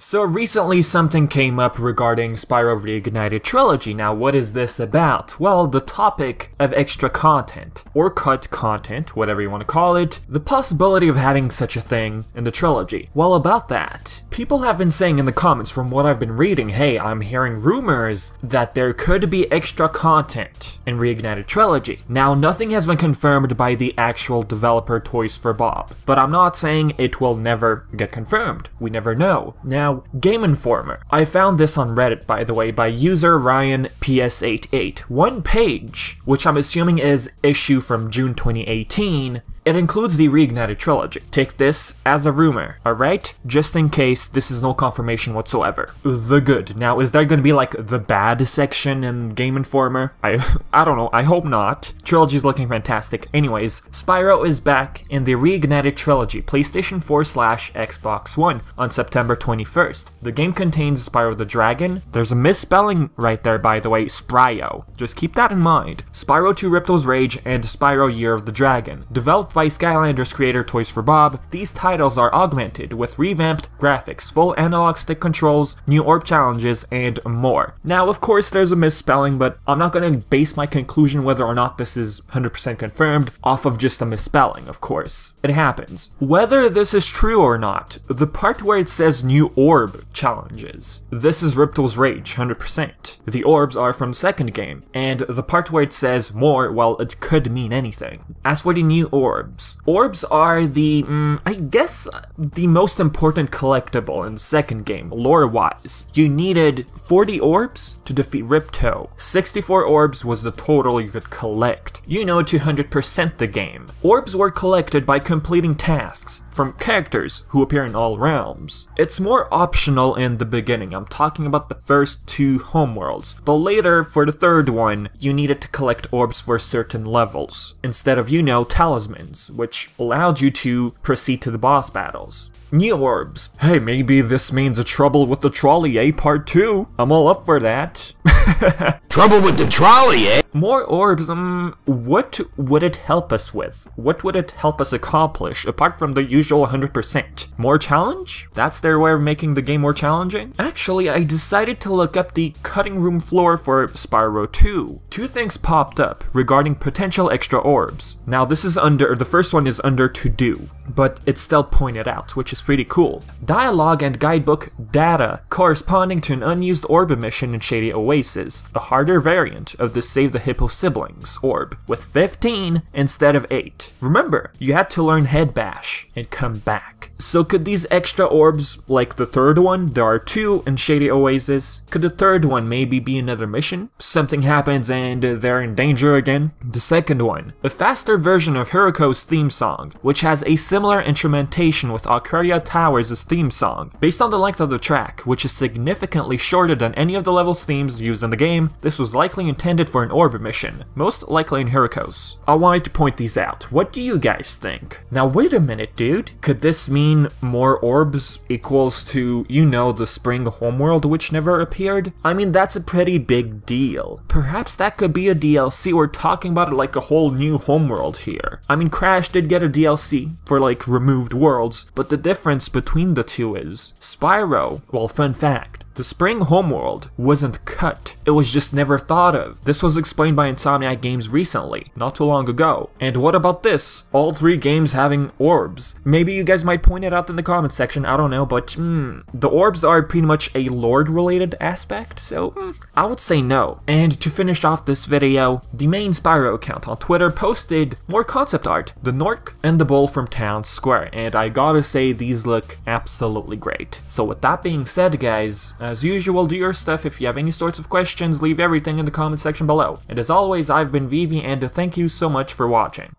So recently something came up regarding Spyro Reignited Trilogy. Now what is this about? Well, the topic of extra content, or cut content, whatever you want to call it, the possibility of having such a thing in the trilogy. Well, about that, people have been saying in the comments from what I've been reading, hey, I'm hearing rumors that there could be extra content in Reignited Trilogy. Now nothing has been confirmed by the actual developer Toys for Bob, but I'm not saying it will never get confirmed. We never know. Now, Game Informer. I found this on Reddit, by the way, by user Ryan PS88. One page, which I'm assuming is issue from June 2018, it includes the Reignited Trilogy. Take this as a rumor, alright? Just in case this is no confirmation whatsoever. The good. Now, is there gonna be like the bad section in Game Informer? I don't know, I hope not. Trilogy's looking fantastic. Anyways, Spyro is back in the Reignited Trilogy, PlayStation 4/Xbox One, on September 21st. The game contains Spyro the Dragon. There's a misspelling right there, by the way, Spryo. Just keep that in mind. Spyro 2 Ripto's Rage and Spyro Year of the Dragon. Developed by Skylanders creator Toys for Bob, these titles are augmented with revamped graphics, full analog stick controls, new orb challenges, and more. Now, of course, there's a misspelling, but I'm not going to base my conclusion whether or not this is 100% confirmed off of just a misspelling, of course. It happens. Whether this is true or not, the part where it says new orb challenges, this is Ripto's Rage, 100%. The orbs are from the second game, and the part where it says more, well, it could mean anything. As for the new orbs are the, I guess, the most important collectible in the second game, lore-wise. You needed 40 orbs to defeat Ripto. 64 orbs was the total you could collect. You know, to 100% the game. Orbs were collected by completing tasks from characters who appear in all realms. It's more optional in the beginning. I'm talking about the first two homeworlds. But later, for the third one, you needed to collect orbs for certain levels, instead of, you know, talismans, which allowed you to proceed to the boss battles. New orbs. Hey, maybe this means a Trouble with the Trolley, eh? Part 2. I'm all up for that. Trouble with the trolley, eh? More orbs, what would it help us with? What would it help us accomplish, apart from the usual 100%? More challenge? That's their way of making the game more challenging? Actually, I decided to look up the cutting room floor for Spyro 2. Two things popped up regarding potential extra orbs. Now, this is the first one is under to do, but it's still pointed out, which is pretty cool. Dialogue and guidebook data corresponding to an unused orb mission in Shady Oasis, a harder variant of the Save the Hippo Siblings orb, with 15 instead of 8. Remember, you had to learn Head Bash and come back. So could these extra orbs, like the third one, there are 2 in Shady Oasis, could the third one maybe be another mission? Something happens and they're in danger again? The second one, a faster version of Hiroko's theme song, which has a similar instrumentation with Alcaria Towers' theme song. Based on the length of the track, which is significantly shorter than any of the level's themes used in the game, this was likely intended for an orb mission, most likely in Hiroko's. I wanted to point these out. What do you guys think? Now wait a minute, dude. Could this mean more orbs equals to, you know, the spring homeworld which never appeared? I mean, that's a pretty big deal. Perhaps that could be a DLC. We're talking about it like a whole new homeworld here. I mean, Crash did get a DLC for like removed worlds, but the difference between the two is Spyro, well, fun fact, the spring homeworld wasn't cut. It was just never thought of. This was explained by Insomniac Games recently, not too long ago. And what about this? All 3 games having orbs. Maybe you guys might point it out in the comment section, I don't know, but the orbs are pretty much a lore-related aspect, so I would say no. And to finish off this video, the main Spyro account on Twitter posted more concept art, the Nork and the Bull from Town Square, and I gotta say these look absolutely great. So with that being said, guys, as usual, do your stuff. If you have any sorts of questions, leave everything in the comment section below. And as always, I've been Vivi, and thank you so much for watching.